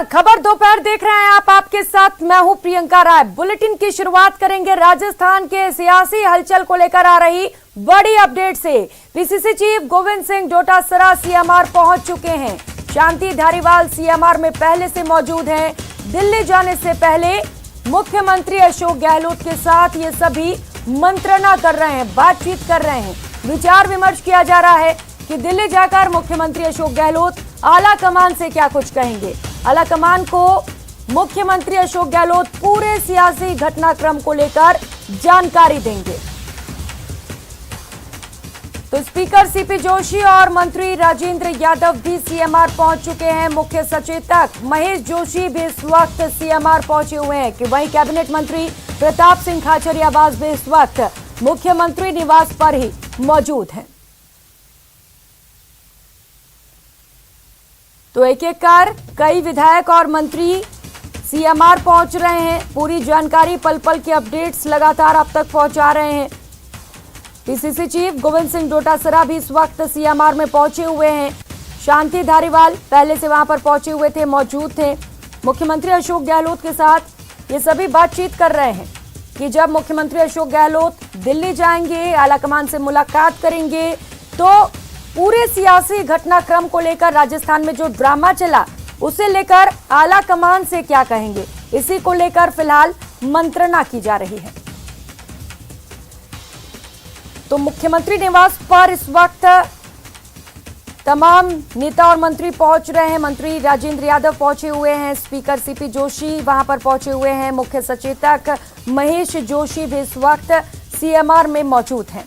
खबर दोपहर देख रहे हैं आप, आपके साथ मैं हूं प्रियंका राय। बुलेटिन की शुरुआत करेंगे राजस्थान के सियासी हलचल को लेकर आ रही बड़ी अपडेट से। PCC chief Govind Singh Dotasra CMR पहुंच चुके हैं। शांति धारीवाल सीएमआर में पहले से मौजूद हैं। दिल्ली जाने से पहले मुख्यमंत्री अशोक गहलोत के साथ ये सभी मंत्रणा कर रहे हैं, बातचीत कर रहे हैं। विचार विमर्श किया जा रहा है कि दिल्ली जाकर मुख्यमंत्री अशोक गहलोत आला कमान से क्या कुछ कहेंगे। आला कमान को मुख्यमंत्री अशोक गहलोत पूरे सियासी घटनाक्रम को लेकर जानकारी देंगे। तो स्पीकर सीपी जोशी और मंत्री राजेंद्र यादव भी सीएमआर पहुंच चुके हैं। मुख्य सचेतक महेश जोशी भी इस वक्त सीएमआर पहुंचे हुए हैं कि वहीं कैबिनेट मंत्री प्रताप सिंह खाचरियावास भी इस वक्त मुख्यमंत्री निवास पर ही मौजूद हैं। तो एक एक कर कई विधायक और मंत्री सीएमआर पहुंच रहे हैं। पूरी जानकारी पल पल की अपडेट्स लगातार आप तक पहुंचा रहे हैं। पीसीसी चीफ गोविंद सिंह डोटासरा भी इस वक्त सीएमआर में पहुंचे हुए हैं। शांति धारीवाल पहले से वहां पर पहुंचे हुए थे, मौजूद थे। मुख्यमंत्री अशोक गहलोत के साथ ये सभी बातचीत कर रहे हैं कि जब मुख्यमंत्री अशोक गहलोत दिल्ली जाएंगे, आलाकमान से मुलाकात करेंगे, तो पूरे सियासी घटनाक्रम को लेकर राजस्थान में जो ड्रामा चला उसे लेकर आला कमान से क्या कहेंगे, इसी को लेकर फिलहाल मंत्रणा की जा रही है। तो मुख्यमंत्री निवास पर इस वक्त तमाम नेता और मंत्री पहुंच रहे हैं। मंत्री राजेंद्र यादव पहुंचे हुए हैं, स्पीकर सीपी जोशी वहां पर पहुंचे हुए हैं, मुख्य सचेतक महेश जोशी भी इस वक्त सीएमआर में मौजूद हैं।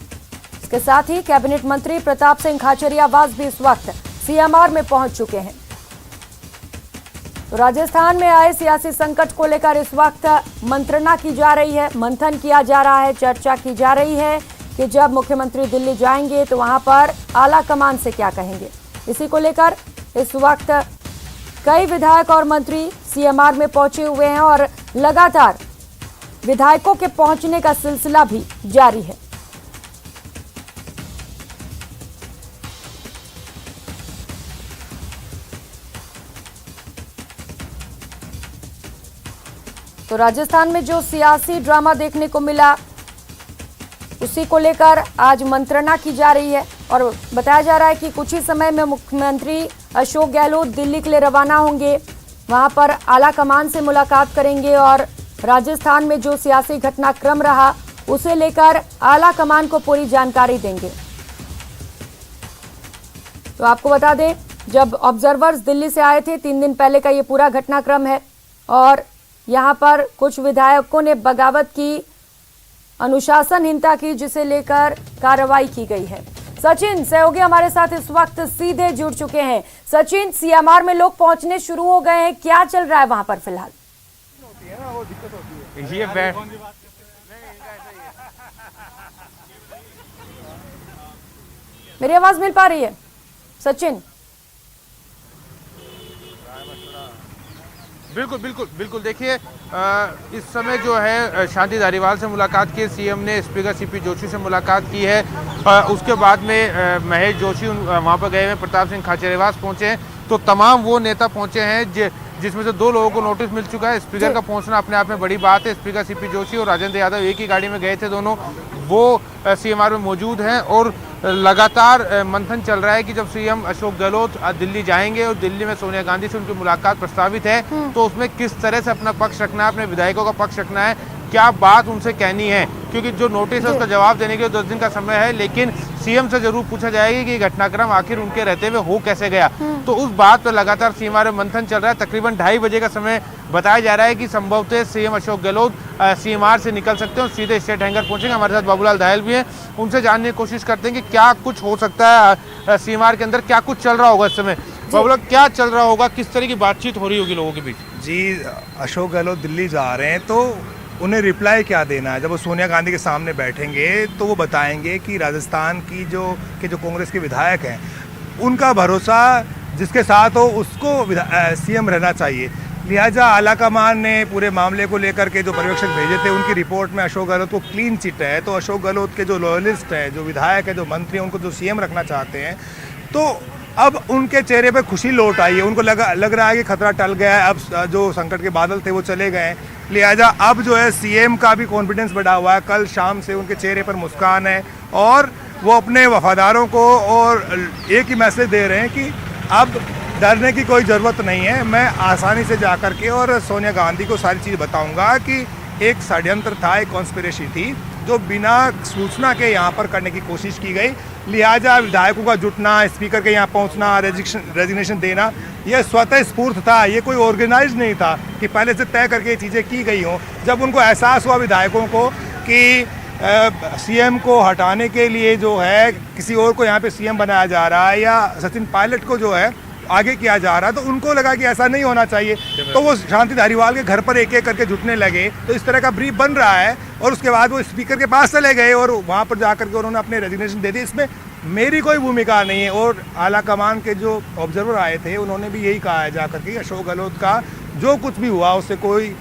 इसके साथ ही कैबिनेट मंत्री प्रताप सिंह खाचरियावास भी इस वक्त सीएमआर में पहुंच चुके हैं। तो राजस्थान में आए सियासी संकट को लेकर इस वक्त मंत्रणा की जा रही है, मंथन किया जा रहा है, चर्चा की जा रही है कि जब मुख्यमंत्री दिल्ली जाएंगे तो वहां पर आला कमान से क्या कहेंगे। इसी को लेकर इस वक्त कई विधायक और मंत्री सीएमआर में पहुंचे हुए हैं और लगातार विधायकों के पहुंचने का सिलसिला भी जारी है। तो राजस्थान में जो सियासी ड्रामा देखने को मिला उसी को लेकर आज मंत्रणा की जा रही है और बताया जा रहा है कि कुछ ही समय में मुख्यमंत्री अशोक गहलोत दिल्ली के लिए रवाना होंगे। वहां पर आला कमान से मुलाकात करेंगे और राजस्थान में जो सियासी घटनाक्रम रहा उसे लेकर आला कमान को पूरी जानकारी देंगे। तो आपको बता दें, जब ऑब्जर्वर्स दिल्ली से आए थे 3 दिन पहले का ये पूरा घटनाक्रम है और यहां पर कुछ विधायकों ने बगावत की, अनुशासनहीनता की, जिसे लेकर कार्रवाई की गई है। सचिन सहयोगी हमारे साथ इस वक्त सीधे जुड़ चुके हैं। सचिन, सीएमआर में लोग पहुंचने शुरू हो गए हैं, क्या चल रहा है वहां पर फिलहाल? मेरी आवाज मिल पा रही है सचिन? बिल्कुल बिल्कुल बिल्कुल। देखिए, इस समय जो है शांति धारीवाल से मुलाकात की, सीएम ने स्पीकर सीपी जोशी से मुलाकात की है। उसके बाद में महेश जोशी वहाँ पर गए हैं, प्रताप सिंह खाचरियावास पहुँचे हैं। तो तमाम वो नेता पहुँचे हैं जिसमें से 2 लोगों को नोटिस मिल चुका है। स्पीकर का पहुंचना अपने आप में बड़ी बात है। स्पीकर सीपी जोशी और राजेंद्र यादव एक ही गाड़ी में गए थे, दोनों वो सीएमआर में मौजूद हैं और लगातार मंथन चल रहा है कि जब सीएम अशोक गहलोत दिल्ली जाएंगे और दिल्ली में सोनिया गांधी से उनकी मुलाकात प्रस्तावित है, तो उसमें किस तरह से अपना पक्ष रखना है, अपने विधायकों का पक्ष रखना है, क्या बात उनसे कहनी है। क्योंकि जो नोटिस है उसका जवाब देने के लिए 10 दिन का समय है, लेकिन सीएम से जरूर पूछा जाएगा कि घटनाक्रम आखिर उनके रहते हुए हो कैसे गया। तो उस बात पर लगातार सीएमआर में मंथन चल रहा है। तकरीबन 2:30 बजे का समय बताया जा रहा है कि संभवतः सीएम अशोक गहलोत सीएमआर से निकल सकते हैं और सीधे स्टेट हैंगर पहुंचेंगे। हमारे साथ बाबूलाल दयाल भी हैं, उनसे जानने की कोशिश करते हैं कि क्या कुछ हो सकता है सीएमआर के अंदर, क्या कुछ चल रहा होगा इस समय। बाबूलाल, क्या चल रहा होगा, किस तरह की बातचीत हो रही होगी लोगों के बीच? जी, अशोक गहलोत दिल्ली जा रहे हैं तो उन्हें रिप्लाई क्या देना है। जब वो सोनिया गांधी के सामने बैठेंगे तो वो बताएंगे कि राजस्थान की जो कांग्रेस के विधायक हैं उनका भरोसा जिसके साथ हो उसको सीएम रहना चाहिए। लिहाजा आलाकमान ने पूरे मामले को लेकर के जो पर्यवेक्षक भेजे थे उनकी रिपोर्ट में अशोक गहलोत को क्लीन चिट है। तो अशोक गहलोत के जो लॉयलिस्ट हैं, जो विधायक है, जो मंत्री हैं, उनको जो सीएम रखना चाहते हैं, तो अब उनके चेहरे पे खुशी लौट आई है, उनको लग रहा है कि खतरा टल गया है, अब जो संकट के बादल थे वो चले गए हैं। लिहाजा अब जो है सीएम का भी कॉन्फिडेंस बढ़ा हुआ है, कल शाम से उनके चेहरे पर मुस्कान है और वो अपने वफादारों को और एक ही मैसेज दे रहे हैं कि अब डरने की कोई ज़रूरत नहीं है। मैं आसानी से जा कर के और सोनिया गांधी को सारी चीज़ बताऊंगा कि एक षड्यंत्र था, एक कॉन्स्पिरेसी थी जो बिना सूचना के यहाँ पर करने की कोशिश की गई। लिहाजा विधायकों का जुटना, स्पीकर के यहाँ पहुँचना, रेजिग्नेशन देना, यह स्वतः स्फूर्त था, ये कोई ऑर्गेनाइज नहीं था कि पहले से तय करके ये चीज़ें की गई हों। जब उनको एहसास हुआ विधायकों को कि सीएम को हटाने के लिए जो है किसी और को यहाँ पे सीएम बनाया जा रहा है या सचिन पायलट को जो है आगे किया जा रहा है, तो उनको लगा कि ऐसा नहीं होना चाहिए, तो वो शांति धारीवाल के घर पर एक एक करके जुटने लगे। तो इस तरह का ब्रीफ बन रहा है और उसके बाद वो स्पीकर के पास चले गए और वहाँ पर जा करके उन्होंने अपने रेजिग्नेशन दे दी। इसमें मेरी कोई भूमिका नहीं है और आला कमान के जो ऑब्जर्वर आए थे उन्होंने भी यही कहा है जा करके अशोक गहलोत का जो कुछ भी हुआ उससे कोई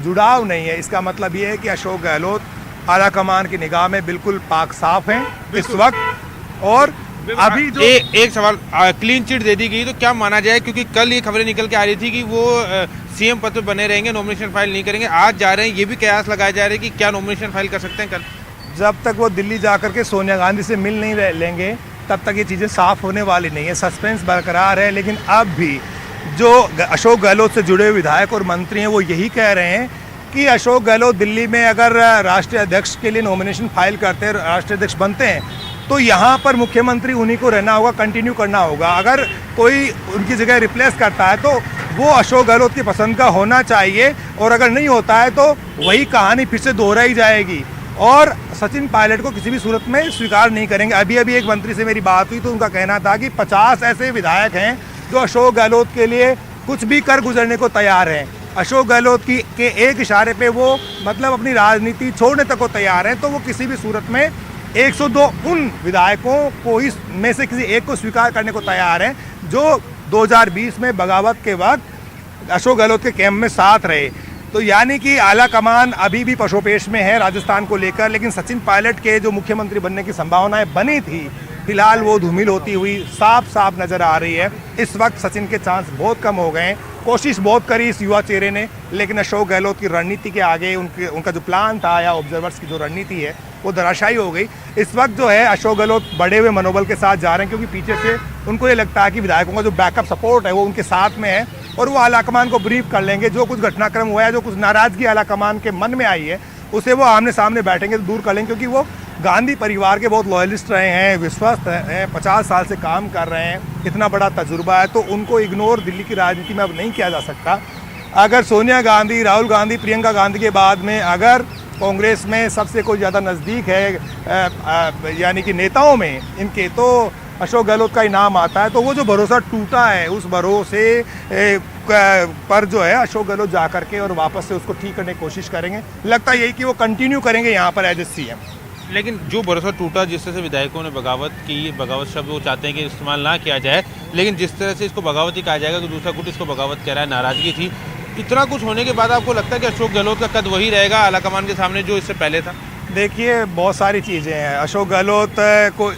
जुड़ाव नहीं है। इसका मतलब ये है कि अशोक गहलोत आला कमान की निगाह में बिल्कुल पाक साफ हैं इस वक्त। और अभी जो एक सवाल, क्लीन चिट दे दी गई तो क्या माना जाए, क्योंकि कल ये खबरें निकल के आ रही थी कि वो सीएम पद पर बने रहेंगे, नॉमिनेशन फाइल नहीं करेंगे। आज जा रहे हैं, ये भी कयास लगाए जा रहे हैं कि क्या नॉमिनेशन फाइल कर सकते हैं कल। जब तक वो दिल्ली जा करके सोनिया गांधी से मिल नहीं लेंगे तब तक ये चीज़ें साफ होने वाली नहीं है। सस्पेंस बरकरार है, लेकिन अब भी जो अशोक गहलोत से जुड़े हुए विधायक और मंत्री हैं वो यही कह रहे हैं कि अशोक गहलोत दिल्ली में अगर राष्ट्रीय अध्यक्ष के लिए नॉमिनेशन फाइल करते हैं, राष्ट्रीय अध्यक्ष बनते हैं, तो यहाँ पर मुख्यमंत्री उन्हीं को रहना होगा, कंटिन्यू करना होगा। अगर कोई उनकी जगह रिप्लेस करता है तो वो अशोक गहलोत की पसंद का होना चाहिए, और अगर नहीं होता है तो वही कहानी फिर से दोहराई जाएगी और सचिन पायलट को किसी भी सूरत में स्वीकार नहीं करेंगे। अभी एक मंत्री से मेरी बात हुई तो उनका कहना था कि 50 ऐसे विधायक हैं जो अशोक गहलोत के लिए कुछ भी कर गुजरने को तैयार हैं। अशोक गहलोत के एक इशारे पे वो मतलब अपनी राजनीति छोड़ने तक को तैयार हैं, तो वो किसी भी सूरत में 102 उन विधायकों को ही में से किसी एक को स्वीकार करने को तैयार हैं जो 2020 में बगावत के वक्त अशोक गहलोत के कैंप में साथ रहे। तो यानी कि आला कमान अभी भी पशोपेश में है राजस्थान को लेकर, लेकिन सचिन पायलट के जो मुख्यमंत्री बनने की संभावनाएं बनी थी, फिलहाल वो धूमिल होती हुई साफ नजर आ रही है। इस वक्त सचिन के चांस बहुत कम हो गए हैं। कोशिश बहुत करी इस युवा चेहरे ने, लेकिन अशोक गहलोत की रणनीति के आगे उनका जो प्लान था या ऑब्जर्वर्स की जो रणनीति है वो धराशायी हो गई। इस वक्त जो है अशोक गहलोत बढ़े हुए मनोबल के साथ जा रहे हैं, क्योंकि पीछे से उनको ये लगता है कि विधायकों का जो बैकअप सपोर्ट है वो उनके साथ में है और वो आला कमान को ब्रीफ कर लेंगे। जो कुछ घटनाक्रम हुआ है, जो कुछ नाराजगी आला कमान के मन में आई है, उसे वो आमने सामने बैठेंगे तो दूर कर लेंगे, क्योंकि वो गांधी परिवार के बहुत लॉयलिस्ट रहे हैं, विश्वस्त हैं, 50 साल से काम कर रहे हैं, इतना बड़ा तजुर्बा है, तो उनको इग्नोर दिल्ली की राजनीति में अब नहीं किया जा सकता। अगर सोनिया गांधी, राहुल गांधी, प्रियंका गांधी के बाद में अगर कांग्रेस में सबसे कोई ज़्यादा नज़दीक है यानी कि नेताओं में इनके, तो अशोक गहलोत का ही नाम आता है। तो वो जो भरोसा टूटा है, उस भरोसे पर जो है अशोक गहलोत जा करके और वापस से उसको ठीक करने की कोशिश करेंगे। लगता है यही कि वो कंटिन्यू करेंगे यहाँ पर एज ए सीएम। लेकिन जो भरोसा टूटा, जिस तरह से विधायकों ने बगावत की, बगावत शब्द वो चाहते हैं कि इस्तेमाल ना किया जाए, लेकिन जिस तरह से इसको बगावत ही कहा जाएगा तो दूसरा गुट इसको बगावत कह रहा है, नाराजगी थी। इतना कुछ होने के बाद आपको लगता है कि अशोक गहलोत का कद वही रहेगा आला कमान के सामने जो इससे पहले था? देखिए, बहुत सारी चीज़ें हैं। अशोक गहलोत को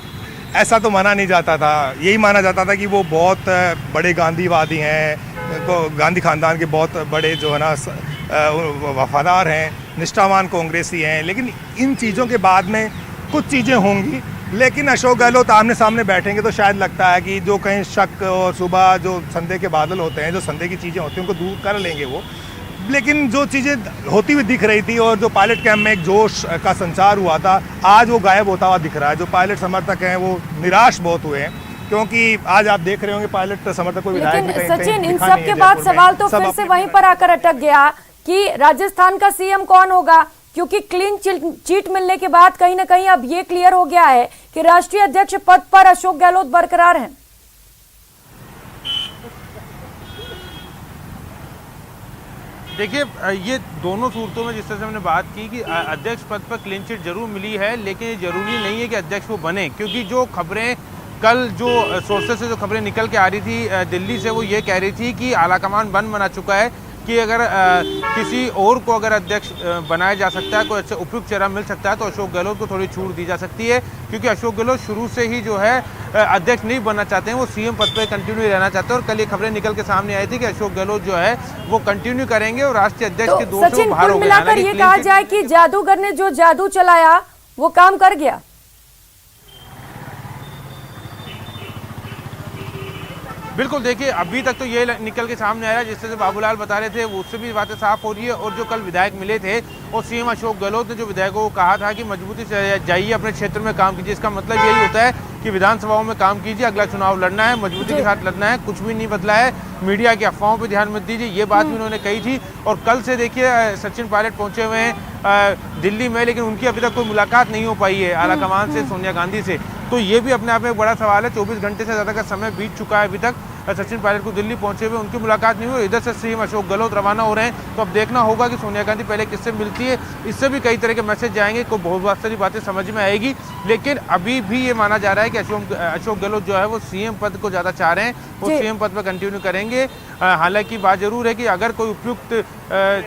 ऐसा तो माना नहीं जाता था, यही माना जाता था कि वो बहुत बड़े गांधीवादी हैं, गांधी खानदान के बहुत बड़े जो है ना वफादार हैं, निष्ठावान कांग्रेसी हैं। लेकिन इन चीज़ों के बाद में कुछ चीज़ें होंगी, लेकिन अशोक गहलोत आमने सामने बैठेंगे तो शायद लगता है कि जो कहीं शक और सुबह जो संदेह के बादल होते हैं, जो संदेह की चीज़ें होती हैं, उनको दूर कर लेंगे वो। लेकिन जो चीज़ें होती हुई दिख रही थी और जो पायलट कैंप में एक जोश का संचार हुआ था, आज वो गायब होता हुआ दिख रहा है। जो पायलट समर्थक हैं वो निराश बहुत हुए हैं, क्योंकि आज आप देख रहे होंगे पायलट समर्थक को विधायक। लेकिन सचिन, इन सब के बाद सवाल तो फिर से वहीं पर आकर अटक गया कि राजस्थान का सीएम कौन होगा, क्योंकि क्लीन चिट मिलने के बाद कहीं ना कहीं अब ये क्लियर हो गया है कि राष्ट्रीय अध्यक्ष पद पर अशोक गहलोत बरकरार हैं। देखिए, ये दोनों सूरतों में जिस तरह से हमने बात की कि अध्यक्ष पद पर क्लीन चिट जरूर मिली है, लेकिन ये जरूरी नहीं है कि अध्यक्ष वो बने, क्योंकि जो खबरें कल जो सोर्सेस से जो खबरें निकल के आ रही थी दिल्ली से, वो ये कह रही थी कि आला कमान बना चुका है, कि अगर किसी और को अगर अध्यक्ष बनाया जा सकता है, कोई अच्छा उपयुक्त चेहरा मिल सकता है, तो अशोक गहलोत को थोड़ी छूट दी जा सकती है, क्योंकि अशोक गहलोत शुरू से ही जो है अध्यक्ष नहीं बनना चाहते हैं, वो सीएम पद पर कंटिन्यू रहना चाहते हैं। और कल ये खबरें निकल के सामने आई थी कि अशोक गहलोत जो है वो कंटिन्यू करेंगे और राष्ट्रीय अध्यक्ष के 2 से बाहर हो गए। मिलाकर ये कहा जाए कि जादूगर ने जो जादू चलाया वो काम कर गया। बिल्कुल, देखिए अभी तक तो ये निकल के सामने आया, जिस तरह से बाबूलाल बता रहे थे वो उससे भी बातें साफ हो रही है। और जो कल विधायक मिले थे और सीएम अशोक गहलोत ने जो विधायकों को कहा था कि मजबूती से जाइए, अपने क्षेत्र में काम कीजिए, इसका मतलब यही होता है कि विधानसभाओं में काम कीजिए, अगला चुनाव लड़ना है, मजबूती के साथ लड़ना है, कुछ भी नहीं बदला है, मीडिया की अफवाहों पर ध्यान मत दीजिए, ये बात भी उन्होंने कही थी। और कल से देखिए सचिन पायलट पहुंचे हुए हैं दिल्ली में, लेकिन उनकी अभी तक कोई मुलाकात नहीं हो पाई है आलाकमान से, सोनिया गांधी से। तो ये भी अपने आप में एक बड़ा सवाल है। 24 घंटे से ज़्यादा का समय बीत चुका है, अभी तक सचिन पायलट को दिल्ली पहुंचे हुए उनकी मुलाकात नहीं हुई। इधर से सीएम अशोक गहलोत रवाना हो रहे हैं, तो अब देखना होगा कि सोनिया गांधी पहले किससे मिलती है। इससे भी कई तरह के मैसेज जाएंगे, कोई बहुत सारी बातें समझ में आएगी। लेकिन अभी भी ये माना जा रहा है कि अशोक गहलोत जो है वो सीएम पद को ज़्यादा चाह रहे हैं, वो सीएम पद पर कंटिन्यू करेंगे। हालांकि बात जरूर है कि अगर कोई उपयुक्त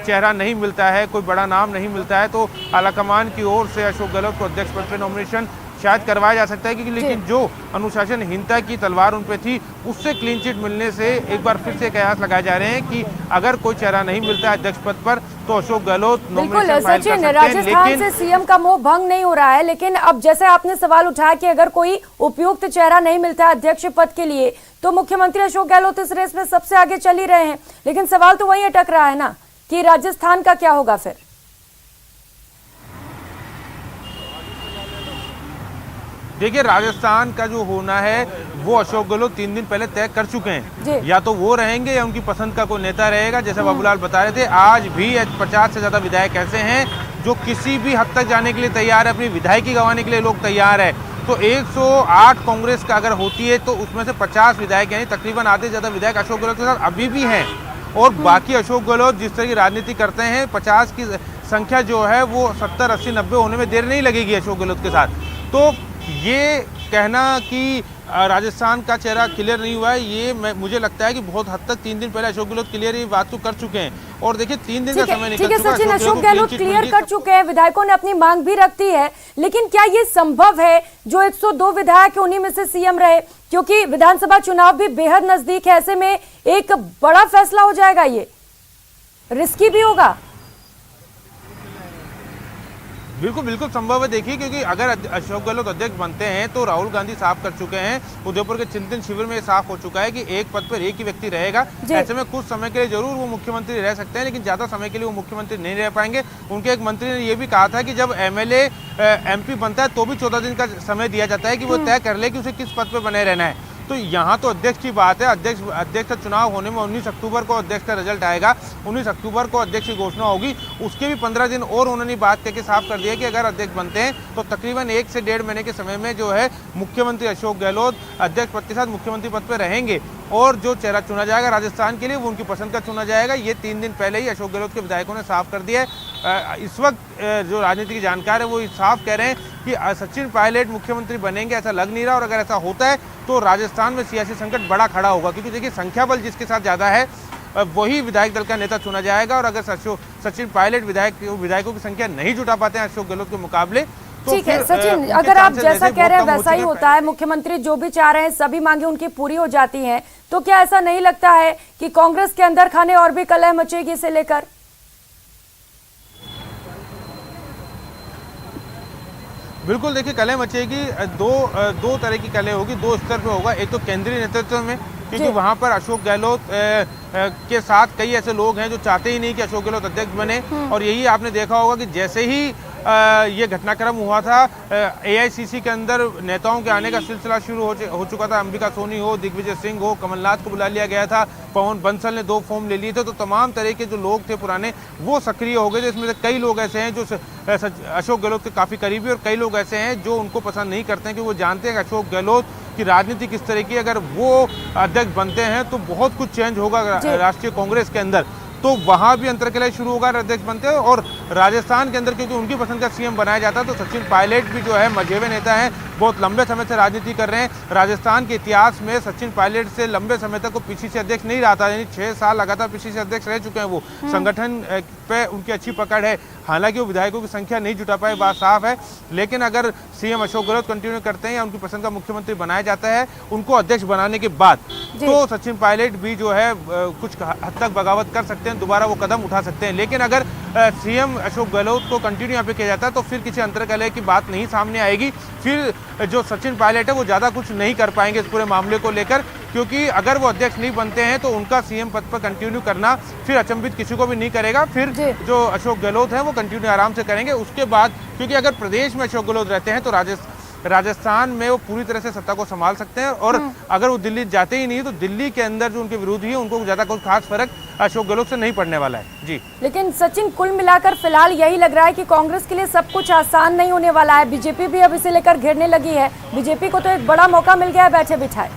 चेहरा नहीं मिलता है, कोई बड़ा नाम नहीं मिलता है, तो आलाकमान की ओर से अशोक गहलोत को अध्यक्ष पद पर नॉमिनेशन शायद करवाया जा सकता है, क्योंकि लेकिन जो अनुशासनहीनता की तलवार उन पे थी, उससे क्लीन चिट मिलने से एक बार फिर से कयास लगाए जा रहे हैं कि अगर कोई चेहरा नहीं मिलता है अध्यक्ष पद पर, तो अशोक गहलोत बिल्कुल सचिन, राजस्थान से सीएम का मोह भंग नहीं हो रहा है। लेकिन अब जैसे आपने सवाल उठाया कि अगर कोई उपयुक्त चेहरा नहीं मिलता है अध्यक्ष पद के लिए, तो मुख्यमंत्री अशोक गहलोत इस रेस में सबसे आगे चल ही रहे हैं। लेकिन सवाल तो वही अटक रहा है ना कि राजस्थान का क्या होगा फिर। देखिए राजस्थान का जो होना है वो अशोक गहलोत 3 दिन पहले तय कर चुके हैं, या तो वो रहेंगे या उनकी पसंद का कोई नेता रहेगा। जैसे बाबूलाल बता रहे थे, आज भी 50 से ज्यादा विधायक ऐसे हैं जो किसी भी हद तक जाने के लिए तैयार है, अपनी विधायकी गंवाने के लिए लोग तैयार है। तो 108 कांग्रेस का अगर होती है तो उसमें से 50 विधायक यानी तकरीबन आधे से ज्यादा विधायक अशोक गहलोत के साथ अभी भी हैं। और बाकी अशोक गहलोत जिस तरह की राजनीति करते हैं, 50 की संख्या जो है वो 70, 80, 90 होने में देर नहीं लगेगी अशोक गहलोत के साथ। तो ये कहना कि राजस्थान का चेहरा क्लियर नहीं हुआ है, ये मुझे लगता है कि बहुत हद तक 3 दिन पहले अशोक गहलोत क्लियर ये बात तो कर चुके हैं। और देखिए 3 दिन का समय निकल चुका है, सचिन अशोक गहलोत क्लियर कर चुके हैं, विधायकों ने अपनी मांग भी रखती है। लेकिन क्या ये संभव है जो 102 विधायक है उन्हीं में से सीएम रहे, क्योंकि विधानसभा चुनाव भी बेहद नजदीक है, ऐसे में एक बड़ा फैसला हो जाएगा, ये रिस्की भी होगा। बिल्कुल बिल्कुल संभव है। देखिए क्योंकि अगर अशोक गहलोत अध्यक्ष बनते हैं तो राहुल गांधी साफ कर चुके हैं, उदयपुर के चिंतन शिविर में साफ हो चुका है कि एक पद पर एक ही व्यक्ति रहेगा। ऐसे में कुछ समय के लिए जरूर वो मुख्यमंत्री रह सकते हैं, लेकिन ज्यादा समय के लिए वो मुख्यमंत्री नहीं रह पाएंगे। उनके एक मंत्री ने ये भी कहा था कि जब एमएलए एमपी बनता है तो भी 14 दिन का समय दिया जाता है कि वो तय कर ले कि उसे किस पद पर बने रहना है। तो यहाँ तो अध्यक्ष की बात है, अध्यक्ष का चुनाव होने में 19 अक्टूबर को अध्यक्ष का रिजल्ट आएगा, 19 अक्टूबर को अध्यक्ष की घोषणा होगी। उसके भी 15 दिन और उन्होंने बात करके साफ कर दिया कि अगर अध्यक्ष बनते हैं तो तकरीबन 1 से 1.5 महीने के समय में जो है मुख्यमंत्री अशोक गहलोत अध्यक्ष पद के साथ मुख्यमंत्री पद पर रहेंगे। और जो चेहरा चुना जाएगा राजस्थान के लिए वो उनकी पसंद का चुना जाएगा। ये 3 दिन पहले ही अशोक गहलोत के विधायकों ने साफ कर दिया है। इस वक्त जो राजनीति के जानकार है वो साफ कह रहे हैं कि सचिन पायलट मुख्यमंत्री बनेंगे, ऐसा लग नहीं रहा। और अगर ऐसा होता है तो राजस्थान में सियासी संकट बड़ा खड़ा होगा, क्योंकि देखिए संख्या बल जिसके साथ ज़्यादा है वही विधायक दल का नेता चुना जाएगा। और अगर सचिन पायलट विधायकों की संख्या नहीं जुटा पाते हैं अशोक गहलोत के मुकाबले, ठीक है सचिन, अगर आप जैसा कह रहे हैं वैसा ही होता है, मुख्यमंत्री जो भी चाह रहे हैं सभी मांगे उनकी पूरी हो जाती हैं, तो क्या ऐसा नहीं लगता है कि कांग्रेस के अंदर खाने और भी कलह मचेगी इसे लेकर? बिल्कुल, देखिए कलह मचेगी। दो तरह की कलह होगी, 2 स्तर पे होगा। एक तो केंद्रीय नेतृत्व में, क्योंकि वहां पर अशोक गहलोत के साथ कई ऐसे लोग हैं जो चाहते ही नहीं कि अशोक गहलोत अध्यक्ष बने। और यही आपने देखा होगा कि जैसे ही ये घटनाक्रम हुआ था, एआईसीसी के अंदर नेताओं के आने का सिलसिला शुरू हो चुका था। अंबिका सोनी हो, दिग्विजय सिंह हो, कमलनाथ को बुला लिया गया था, पवन बंसल ने 2 फॉर्म ले लिए थे। तो तमाम तरह के जो लोग थे पुराने वो सक्रिय हो गए थे। इसमें से कई लोग ऐसे हैं जो अशोक गहलोत के काफ़ी करीबी, और कई लोग ऐसे हैं जो उनको पसंद नहीं करते हैं, कि वो जानते हैं कि अशोक गहलोत की राजनीति किस तरह की, अगर वो अध्यक्ष बनते हैं तो बहुत कुछ चेंज होगा राष्ट्रीय कांग्रेस के अंदर। तो वहां भी अंतर्कलह शुरू होगा अध्यक्ष बनते हैं। और राजस्थान के अंदर क्योंकि उनकी पसंद का सीएम बनाया जाता है, तो सचिन पायलट भी जो है मजेवे नेता हैं, बहुत लंबे समय से राजनीति कर रहे हैं। राजस्थान के इतिहास में सचिन पायलट से लंबे समय तक वो पीसीसी अध्यक्ष नहीं रहा था, यानी 6 साल लगातार पीसीसी अध्यक्ष रह चुके हैं। वो संगठन पे उनकी अच्छी पकड़ है। हालांकि वो विधायकों की संख्या नहीं जुटा पाए, बात साफ है। लेकिन अगर सीएम अशोक गहलोत कंटिन्यू करते हैं या उनकी पसंद का मुख्यमंत्री बनाया जाता है उनको अध्यक्ष बनाने के बाद, तो सचिन पायलट भी जो है कुछ हद तक बगावत कर सकते हैं, दोबारा वो कदम उठा सकते हैं। लेकिन अगर सीएम अशोक गहलोत को कंटिन्यू यहाँ पे किया जाता है तो फिर किसी अंतर्कलह की बात नहीं सामने आएगी। फिर जो सचिन पायलट है वो ज़्यादा कुछ नहीं कर पाएंगे इस पूरे मामले को लेकर, क्योंकि अगर वो अध्यक्ष नहीं बनते हैं तो उनका सीएम पद पर कंटिन्यू करना फिर अचंभित किसी को भी नहीं करेगा। फिर जो अशोक गहलोत है वो कंटिन्यू आराम से करेंगे। उसके बाद क्योंकि अगर प्रदेश में अशोक गहलोत रहते हैं तो राजस्थान में वो पूरी तरह से सत्ता को संभाल सकते हैं, और अगर वो दिल्ली जाते ही नहीं तो दिल्ली के अंदर जो उनके विरोधी है उनको ज़्यादा कोई खास फर्क अशोक गहलोत से नहीं पड़ने वाला है। जी, लेकिन सचिन, कुल मिलाकर फिलहाल यही लग रहा है कि कांग्रेस के लिए सब कुछ आसान नहीं होने वाला है। बीजेपी भी अब इसे लेकर घेरने लगी है। बीजेपी को तो एक बड़ा मौका मिल गया है बैठे बिठाए।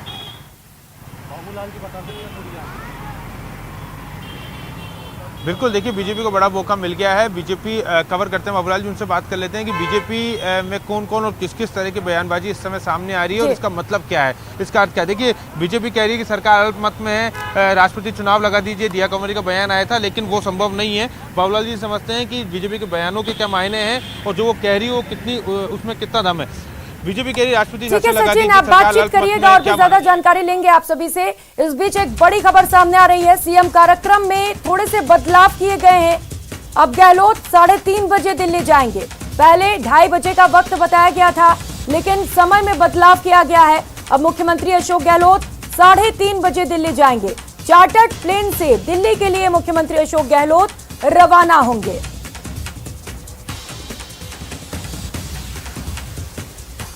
बिल्कुल, देखिए बीजेपी को बड़ा मौका मिल गया है। बीजेपी कवर करते हैं बाबूलाल जी, उनसे बात कर लेते हैं कि बीजेपी में कौन कौन और किस किस तरह की बयानबाजी इस समय सामने आ रही है और इसका मतलब क्या है, इसका अर्थ क्या है। देखिए बीजेपी कह रही है कि सरकार अल्पमत में है, राष्ट्रपति चुनाव लगा दीजिए। दिया कुमारी का बयान आया था लेकिन वो संभव नहीं है। बाबूलाल जी समझते हैं कि बीजेपी के बयानों के क्या मायने हैं और जो वो कह रही है वो कितनी, उसमें कितना दम है। बीजेपी कह रही राष्ट्रपति शासन लगा दीजिए, आप बातचीत करिएगा और भी ज्यादा जानकारी लेंगे आप सभी से। इस बीच एक बड़ी खबर सामने आ रही है। सीएम कार्यक्रम में थोड़े से बदलाव किए गए हैं। अब गहलोत 3:30 बजे दिल्ली जाएंगे। पहले 2:30 बजे का वक्त बताया गया था, लेकिन समय में बदलाव किया गया है। अब मुख्यमंत्री अशोक गहलोत 3:30 बजे दिल्ली जाएंगे। चार्टर्ड प्लेन से दिल्ली के लिए मुख्यमंत्री अशोक गहलोत रवाना होंगे।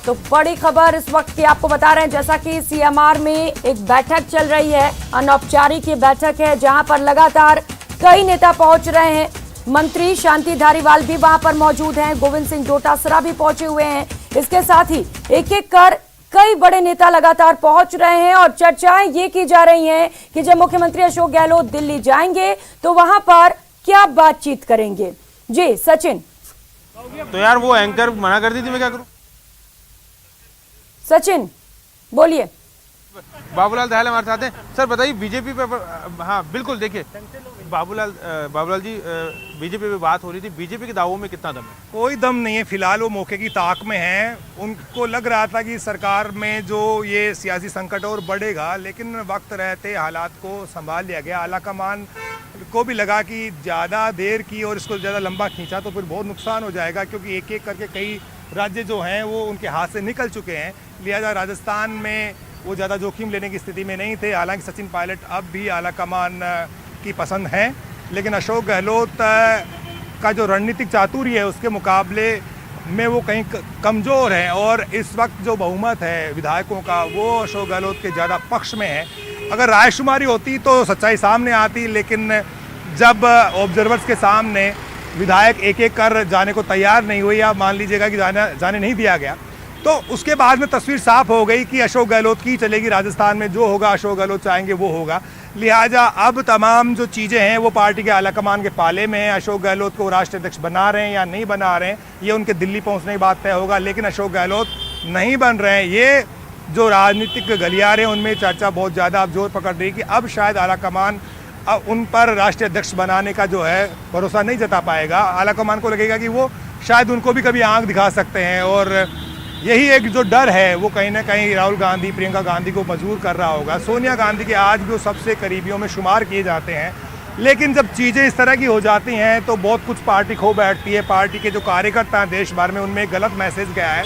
तो बड़ी खबर इस वक्त की आपको बता रहे हैं, जैसा कि सीएमआर में एक बैठक चल रही है, अनौपचारिक ये बैठक है जहां पर लगातार कई नेता पहुंच रहे हैं। मंत्री शांति धारीवाल भी वहां पर मौजूद हैं, गोविंद सिंह डोटासरा भी पहुंचे हुए हैं। इसके साथ ही एक एक कर कई बड़े नेता लगातार पहुंच रहे हैं और चर्चाएं ये की जा रही हैं कि जब मुख्यमंत्री अशोक गहलोत दिल्ली जाएंगे तो वहां पर क्या बातचीत करेंगे। जी सचिन। तो यार वो एंकर मना कर दी थी, मैं क्या करूं। सचिन बोलिए। बाबूलाल दयाल हमारे साथ हैं। सर बताइए बीजेपी पे। हाँ बिल्कुल, देखिए बाबूलाल जी, बीजेपी पे बात हो रही थी, बीजेपी के दावों में कितना दम है? कोई दम नहीं है फिलहाल, वो मौके की ताक में है। उनको लग रहा था कि सरकार में जो ये सियासी संकट और बढ़ेगा, लेकिन वक्त रहते हालात को संभाल लिया गया। आलाकमान को भी लगा कि ज़्यादा देर की और इसको ज़्यादा लंबा खींचा तो फिर बहुत नुकसान हो जाएगा, क्योंकि एक एक करके कई राज्य जो हैं वो उनके हाथ से निकल चुके हैं। लिहाजा राजस्थान में वो ज़्यादा जोखिम लेने की स्थिति में नहीं थे। हालांकि सचिन पायलट अब भी आलाकमान की पसंद हैं, लेकिन अशोक गहलोत का जो रणनीतिक चातुर्य है उसके मुकाबले में वो कहीं कमज़ोर है, और इस वक्त जो बहुमत है विधायकों का वो अशोक गहलोत के ज़्यादा पक्ष में है। अगर रायशुमारी होती तो सच्चाई सामने आती, लेकिन जब ऑब्जर्वर्स के सामने विधायक एक एक कर जाने को तैयार नहीं हुए, या मान लीजिएगा कि जाने नहीं दिया गया, तो उसके बाद में तस्वीर साफ हो गई कि अशोक गहलोत की चलेगी। राजस्थान में जो होगा अशोक गहलोत चाहेंगे वो होगा। लिहाजा अब तमाम जो चीज़ें हैं वो पार्टी के आलाकमान के पाले में हैं। अशोक गहलोत को राष्ट्रीय अध्यक्ष बना रहे हैं या नहीं बना रहे हैं, ये उनके दिल्ली पहुंचने की बात तय होगा। लेकिन अशोक गहलोत नहीं बन रहे हैं, ये जो राजनीतिक गलियारे हैं उनमें चर्चा बहुत ज़्यादा अब जोर पकड़ रही है कि अब शायद आलाकमान उन पर राष्ट्रीय अध्यक्ष बनाने का जो है भरोसा नहीं जता पाएगा। आलाकमान को लगेगा कि वो शायद उनको भी कभी आंख दिखा सकते हैं, और यही एक जो डर है वो कहीं ना कहीं राहुल गांधी, प्रियंका गांधी को मजबूर कर रहा होगा। सोनिया गांधी के आज भी वो सबसे करीबियों में शुमार किए जाते हैं, लेकिन जब चीज़ें इस तरह की हो जाती हैं तो बहुत कुछ पार्टी खो बैठती है। पार्टी के जो कार्यकर्ता हैं देश भर में, उनमें एक गलत मैसेज गया है,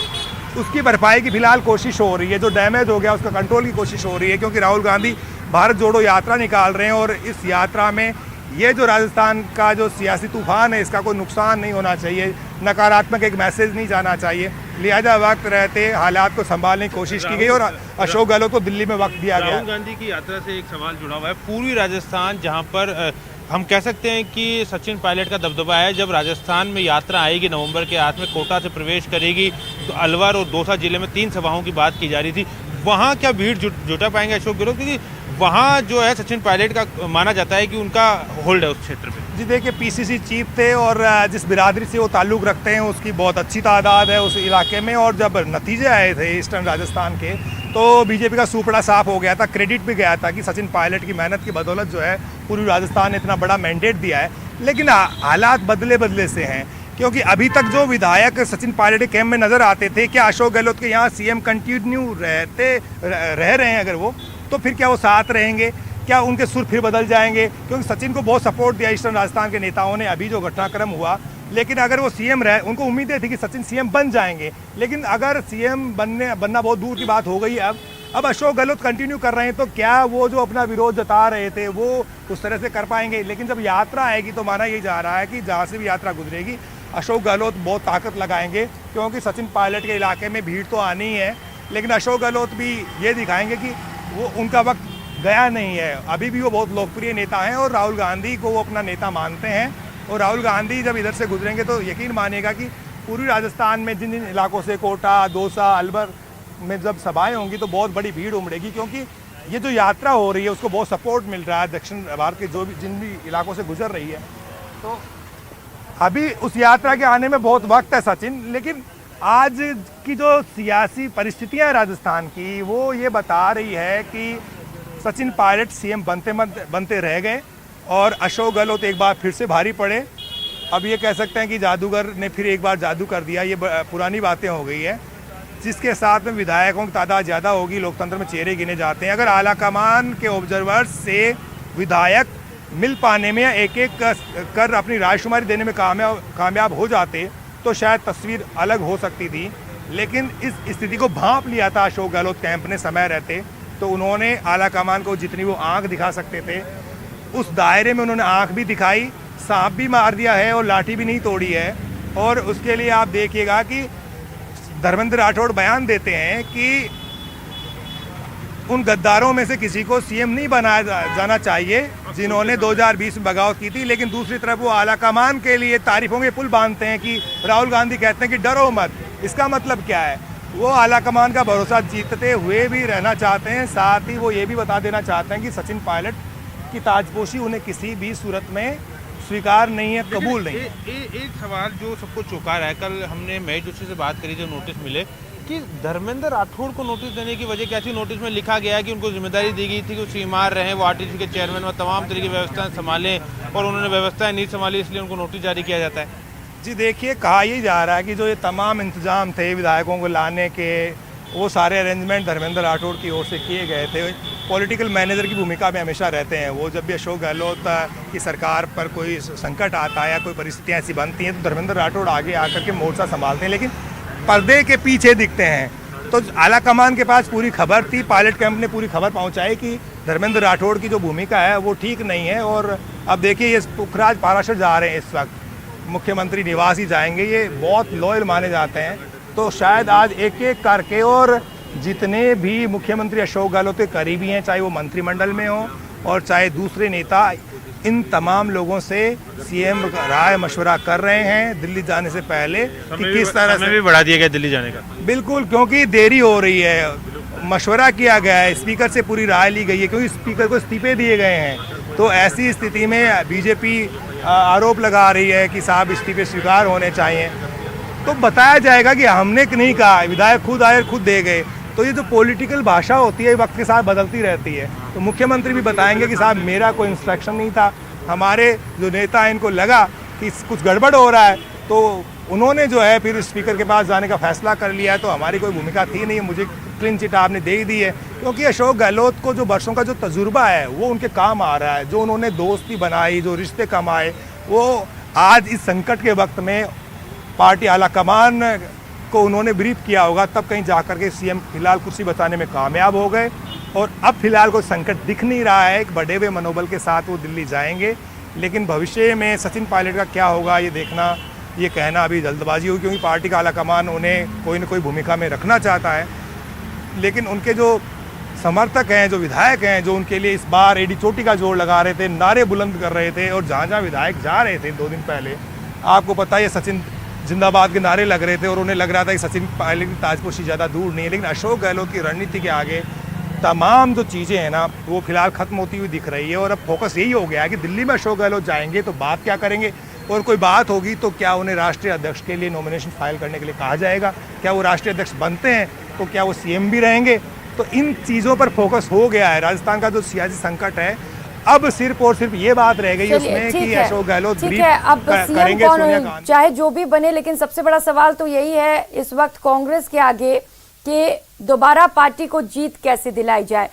उसकी भरपाई की फिलहाल कोशिश हो रही है। जो डैमेज हो गया उसका कंट्रोल की कोशिश हो रही है, क्योंकि राहुल गांधी भारत जोड़ो यात्रा निकाल रहे हैं, और इस यात्रा में ये जो राजस्थान का जो सियासी तूफान है इसका कोई नुकसान नहीं होना चाहिए, नकारात्मक एक मैसेज नहीं जाना चाहिए। लिहाजा वक्त रहते हालात को संभालने की कोशिश की गई और अशोक गहलोत को दिल्ली में वक्त दिया गया। राहुल गांधी की यात्रा से एक सवाल जुड़ा हुआ है। पूर्वी राजस्थान जहां पर हम कह सकते हैं कि सचिन पायलट का दबदबा है, जब राजस्थान में यात्रा आएगी नवंबर के आखिर में, कोटा से प्रवेश करेगी, तो अलवर और दौसा जिले में 3 सभाओं की बात की जा रही थी। वहाँ क्या भीड़ जुटा पाएंगे अशोक गहलोत, क्योंकि वहाँ जो है सचिन पायलट का माना जाता है कि उनका होल्ड है उस क्षेत्र पे। जी देखिए, पीसीसी चीफ थे और जिस बिरादरी से वो ताल्लुक़ रखते हैं उसकी बहुत अच्छी तादाद है उस इलाके में। और जब नतीजे आए थे ईस्टर्न राजस्थान के तो बीजेपी का सूपड़ा साफ हो गया था। क्रेडिट भी गया था कि सचिन पायलट की मेहनत की बदौलत जो है पूर्वी राजस्थान ने इतना बड़ा मैंडेट दिया है। लेकिन हालात बदले से हैं, क्योंकि अभी तक जो विधायक सचिन पायलट के कैंप में नज़र आते थे, क्या अशोक गहलोत के यहाँ सीएम कंटिन्यू रह रहे हैं अगर वो, तो फिर क्या वो साथ रहेंगे? क्या उनके सुर फिर बदल जाएंगे? क्योंकि सचिन को बहुत सपोर्ट दिया ईस्टर्न राजस्थान के नेताओं ने अभी जो घटनाक्रम हुआ। लेकिन अगर वो सीएम रहे, उनको उम्मीदें थी कि सचिन सीएम बन जाएंगे, लेकिन अगर सीएम बनना बहुत दूर की बात हो गई है। अब अशोक गहलोत कंटिन्यू कर रहे हैं, तो क्या वो जो अपना विरोध जता रहे थे वो उस तरह से कर पाएंगे? लेकिन जब यात्रा आएगी तो माना यही जा रहा है कि जहाँ से भी यात्रा गुजरेगी अशोक गहलोत बहुत ताकत लगाएंगे, क्योंकि सचिन पायलट के इलाके में भीड़ तो आनी ही है। लेकिन अशोक गहलोत भी ये दिखाएंगे कि वो उनका वक्त गया नहीं है, अभी भी वो बहुत लोकप्रिय नेता हैं और राहुल गांधी को वो अपना नेता मानते हैं। और राहुल गांधी जब इधर से गुजरेंगे तो यकीन मानिएगा कि पूर्वी राजस्थान में जिन जिन इलाकों से कोटा, दौसा, अलवर में जब सभाएं होंगी तो बहुत बड़ी भीड़ उमड़ेगी, क्योंकि ये जो यात्रा हो रही है उसको बहुत सपोर्ट मिल रहा है दक्षिण भारत के जिन भी इलाकों से गुजर रही है। तो अभी उस यात्रा के आने में बहुत वक्त है सचिन। लेकिन आज की जो सियासी परिस्थितियाँ हैं राजस्थान की, वो ये बता रही है कि सचिन पायलट सीएम बनते रह गए और अशोक गहलोत एक बार फिर से भारी पड़े। अब ये कह सकते हैं कि जादूगर ने फिर एक बार जादू कर दिया, ये पुरानी बातें हो गई है। जिसके साथ में विधायकों की तादाद ज़्यादा होगी, लोकतंत्र में चेहरे गिने जाते हैं। अगर आला कमान के ऑब्जर्वर्स से विधायक मिल पाने में एक एक कर अपनी रायशुमारी देने में कामयाब हो जाते तो शायद तस्वीर अलग हो सकती थी। लेकिन इस स्थिति को भांप लिया था अशोक गहलोत कैंप ने समय रहते, तो उन्होंने आला कमान को जितनी वो आंख दिखा सकते थे उस दायरे में उन्होंने आंख भी दिखाई, सांप भी मार दिया है और लाठी भी नहीं तोड़ी है। और उसके लिए आप देखिएगा कि धर्मेंद्र राठौड़ बयान देते हैं कि उन गद्दारों में से किसी को सीएम नहीं बनाया जाना चाहिए जिन्होंने 2020 में बगावत की थी। लेकिन दूसरी तरफ वो आला कमान के लिए तारीफों के पुल बांधते हैं कि राहुल गांधी कहते हैं कि डरो मत। इसका मतलब क्या है? वो आला कमान का भरोसा जीतते हुए भी रहना चाहते हैं, साथ ही वो ये भी बता देना चाहते हैं कि सचिन पायलट की ताजपोशी उन्हें किसी भी सूरत में स्वीकार नहीं है, कबूल नहीं। एक सवाल जो सबको चौंका रहा है, कल हमने महेश जोशी से बात करी, जो नोटिस मिले कि धर्मेंद्र राठौड़ को नोटिस देने की वजह क्या थी? नोटिस में लिखा गया है कि उनको जिम्मेदारी दी गई थी कि वो सीमार रहें, वो आरटीसी के चेयरमैन व तमाम तरह की व्यवस्थाएं संभालें, और उन्होंने व्यवस्थाएं नहीं संभाली, इसलिए उनको नोटिस जारी किया जाता है। जी देखिए, कहा यही जा रहा है कि जो ये तमाम इंतजाम थे विधायकों को लाने के, वो सारे अरेंजमेंट धर्मेंद्र राठौड़ की ओर से किए गए थे। पॉलिटिकल मैनेजर की भूमिका में हमेशा रहते हैं वो। जब भी अशोक गहलोत की सरकार पर कोई संकट आता है या कोई परिस्थितियाँ ऐसी बनती हैं तो धर्मेंद्र राठौड़ आगे आकर के मोर्चा संभालते हैं, लेकिन पर्दे के पीछे दिखते हैं। तो आला कमान के पास पूरी खबर थी, पायलट कैंप ने पूरी खबर पहुँचाई कि धर्मेंद्र राठौड़ की जो भूमिका है वो ठीक नहीं है। और अब देखिए, ये पुखराज पाराशर जा रहे हैं, इस वक्त मुख्यमंत्री निवास ही जाएंगे, ये बहुत लॉयल माने जाते हैं। तो शायद आज एक एक करके, और जितने भी मुख्यमंत्री अशोक गहलोत के करीबी हैं, चाहे वो मंत्रिमंडल में हो और चाहे दूसरे नेता, इन तमाम लोगों से सीएम राय मशवरा कर रहे हैं दिल्ली जाने से पहले कि किस तरह से भी बढ़ा दिया गया दिल्ली जाने का। बिल्कुल, क्योंकि देरी हो रही है। मशवरा किया गया है, स्पीकर से पूरी राय ली गई है, क्योंकि स्पीकर को इस्तीफे दिए गए हैं। तो ऐसी स्थिति में बीजेपी आरोप लगा रही है कि साहब इस्तीफे स्वीकार होने चाहिए। तो बताया जाएगा कि हमने नहीं कहा, विधायक खुद आए खुद दे गए। तो ये जो पॉलिटिकल भाषा होती है वक्त के साथ बदलती रहती है। तो मुख्यमंत्री भी बताएंगे कि साहब मेरा कोई इंस्ट्रक्शन नहीं था, हमारे जो नेता हैं इनको लगा कि कुछ गड़बड़ हो रहा है, तो उन्होंने जो है फिर स्पीकर के पास जाने का फैसला कर लिया है। तो हमारी कोई भूमिका थी नहीं, मुझे क्लीन चिट आपने दे ही दी है। क्योंकि अशोक गहलोत को जो वर्षों का जो तजुर्बा है वो उनके काम आ रहा है। जो उन्होंने दोस्ती बनाई, जो रिश्ते कमाए, वो आज इस संकट के वक्त में पार्टी आला कमान को उन्होंने ब्रीफ किया होगा, तब कहीं जाकर के सीएम फिलहाल कुर्सी बचाने में कामयाब हो गए। और अब फिलहाल कोई संकट दिख नहीं रहा है, एक बढ़े हुए मनोबल के साथ वो दिल्ली जाएंगे। लेकिन भविष्य में सचिन पायलट का क्या होगा ये देखना, ये कहना अभी जल्दबाजी होगी, क्योंकि पार्टी का आला कमान उन्हें कोई न कोई भूमिका में रखना चाहता है। लेकिन उनके जो समर्थक हैं, जो विधायक हैं, जो उनके लिए इस बार एडी चोटी का जोर लगा रहे थे, नारे बुलंद कर रहे थे, और जहाँ जहाँ विधायक जा रहे थे 2 दिन पहले, आपको पता है सचिन जिंदाबाद के नारे लग रहे थे और उन्हें लग रहा था कि सचिन पायलट की ताजपोशी ज़्यादा दूर नहीं है। लेकिन अशोक गहलोत की रणनीति के आगे तमाम जो चीज़ें हैं ना वो फिलहाल खत्म होती हुई दिख रही है। और अब फोकस यही हो गया है कि दिल्ली में अशोक गहलोत जाएंगे तो बात क्या करेंगे, और कोई बात होगी तो क्या उन्हें राष्ट्रीय अध्यक्ष के लिए नॉमिनेशन फाइल करने के लिए कहा जाएगा, क्या वो राष्ट्रीय अध्यक्ष बनते हैं तो क्या वो सीएम भी रहेंगे। तो इन चीज़ों पर फोकस हो गया है। राजस्थान का जो सियासी संकट है अब सिर्फ और सिर्फ ये बात रह गई उसमें कि अशोक गहलोत ठीक है, अब करेंगे सीएम सोनिया कौन गांधी। चाहे जो भी बने, लेकिन सबसे बड़ा सवाल तो यही है इस वक्त कांग्रेस के आगे कि दोबारा पार्टी को जीत कैसे दिलाई जाए।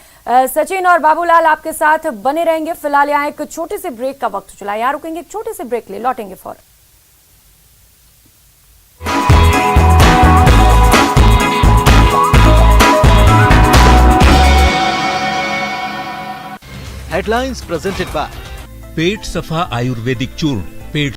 सचिन और बाबूलाल आपके साथ बने रहेंगे। फिलहाल यहाँ एक छोटे से ब्रेक का वक्त चला, यहाँ रुकेंगे, एक छोटे से ब्रेक ले लौटेंगे फौरन। हेडलाइंस प्रेजेंटेड बाय पेट सफा आयुर्वेदिक चूर्ण